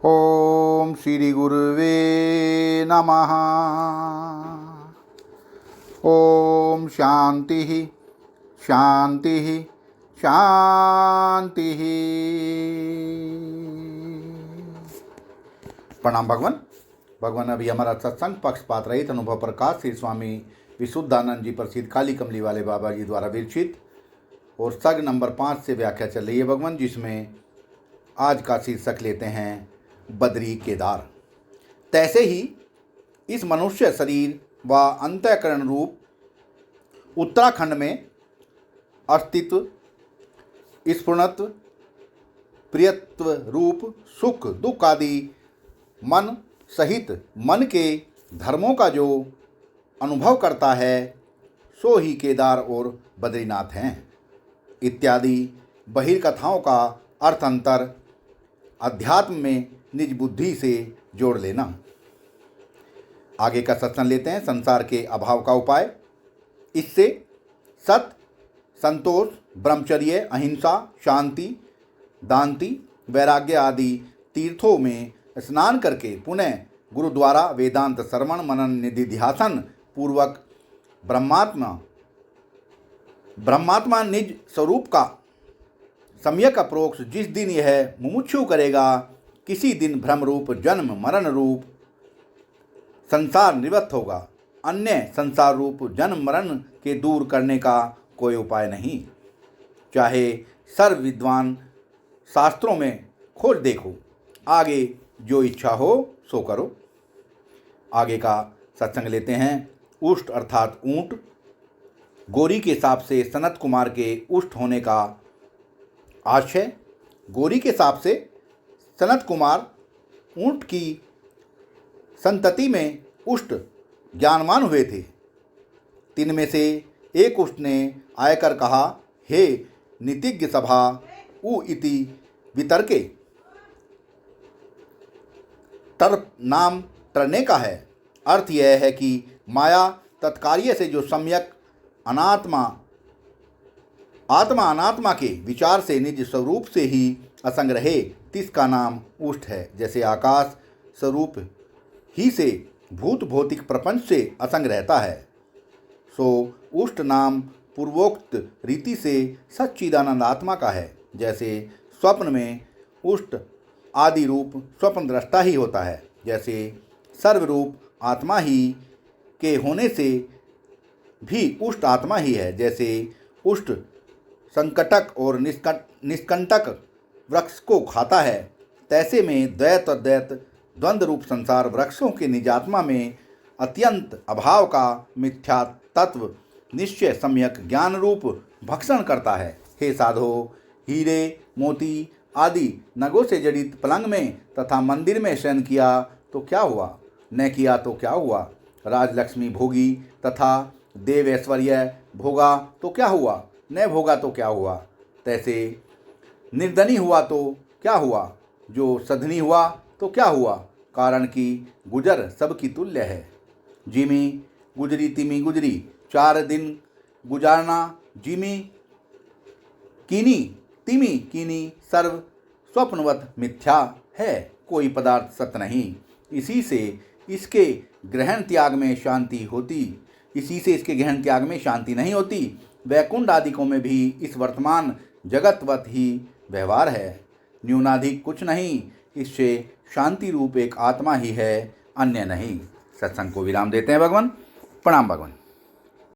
ओम श्री गुरुवे नमः। ओम शांति शांति शांति। प्रणाम भगवान। भगवान अभी हमारा सत्संग पक्षपात रहित अनुभव प्रकाश श्री स्वामी विशुद्धानंद जी प्रसिद्ध काली कमली वाले बाबा जी द्वारा विरचित और सग नंबर 5 से व्याख्या चल रही है भगवान, जिसमें आज का शीर्षक लेते हैं बद्री केदार। तैसे ही इस मनुष्य शरीर व अंतःकरण रूप उत्तराखंड में अस्तित्व, स्फुरणत्व, प्रियत्व रूप सुख दुख आदि मन सहित मन के धर्मों का जो अनुभव करता है सो ही केदार और बद्रीनाथ हैं इत्यादि बहिर्कथाओं का अर्थांतर अध्यात्म में निज बुद्धि से जोड़ लेना। आगे का सत्संग लेते हैं संसार के अभाव का उपाय। इससे सत्य, संतोष, ब्रह्मचर्य, अहिंसा, शांति, दांति, वैराग्य आदि तीर्थों में स्नान करके पुनः गुरुद्वारा वेदांत श्रवण मनन निधिध्यासन पूर्वक ब्रह्मात्मा निज स्वरूप का सम्यक अप्रोक्ष जिस दिन यह मुमुक्षु करेगा, किसी दिन भ्रम रूप जन्म मरण रूप संसार निवृत्त होगा। अन्य संसार रूप जन्म मरण के दूर करने का कोई उपाय नहीं। चाहे सर्व विद्वान शास्त्रों में खोज देखो, आगे जो इच्छा हो सो करो। आगे का सत्संग लेते हैं। उष्ट अर्थात ऊंट। गोरी के साप से सनत कुमार के उष्ट होने का आशय। गोरी के साप से सनत कुमार ऊंट की संतति में उष्ट ज्ञानवान हुए थे। तीन में से एक उष्ट ने आयकर कहा, हे नीतिज्ञ सभा, उ इति वितर्के। टर नाम टरने का है। अर्थ यह है कि माया तत्कार्य से जो सम्यक आत्मा अनात्मा के विचार से निज स्वरूप से ही असंग रहे, तिसका नाम उष्ट है। जैसे आकाश स्वरूप ही से भूत भौतिक प्रपंच से असंग रहता है, सो उष्ट नाम पूर्वोक्त रीति से सच्चिदानंद आत्मा का है। जैसे स्वप्न में उष्ट आदि रूप स्वप्न दृष्टा ही होता है, जैसे सर्वरूप आत्मा ही के होने से भी उष्ट आत्मा ही है। जैसे उष्ट संकटक और निष्कंटक वृक्ष को खाता है, तैसे में द्वैत और द्वैत द्वंद्व रूप संसार वृक्षों के निजात्मा में अत्यंत अभाव का मिथ्या तत्व निश्चय सम्यक ज्ञान रूप भक्षण करता है। हे साधो, हीरे मोती आदि नगों से जड़ित पलंग में तथा मंदिर में शयन किया तो क्या हुआ, न किया तो क्या हुआ। राजलक्ष्मी भोगी तथा देव ऐश्वर्य भोगा तो क्या हुआ, न भोगा तो क्या हुआ। तैसे निर्धनी हुआ तो क्या हुआ, जो सधनी हुआ तो क्या हुआ, कारण कि गुजर सबकी तुल्य है। जिमी गुजरी तिमी गुजरी, 4 दिन गुजारना जिमी कीनी तिमी कीनी, सर्व स्वप्नवत मिथ्या है, कोई पदार्थ सत्य नहीं। इसी से इसके ग्रहण त्याग में शांति नहीं होती। वैकुंठ आदिकों में भी इस वर्तमान जगतवत ही व्यवहार है, न्यूनाधिक कुछ नहीं। इससे शांति रूप एक आत्मा ही है, अन्य नहीं। सत्संग को विराम देते हैं भगवान। प्रणाम भगवान।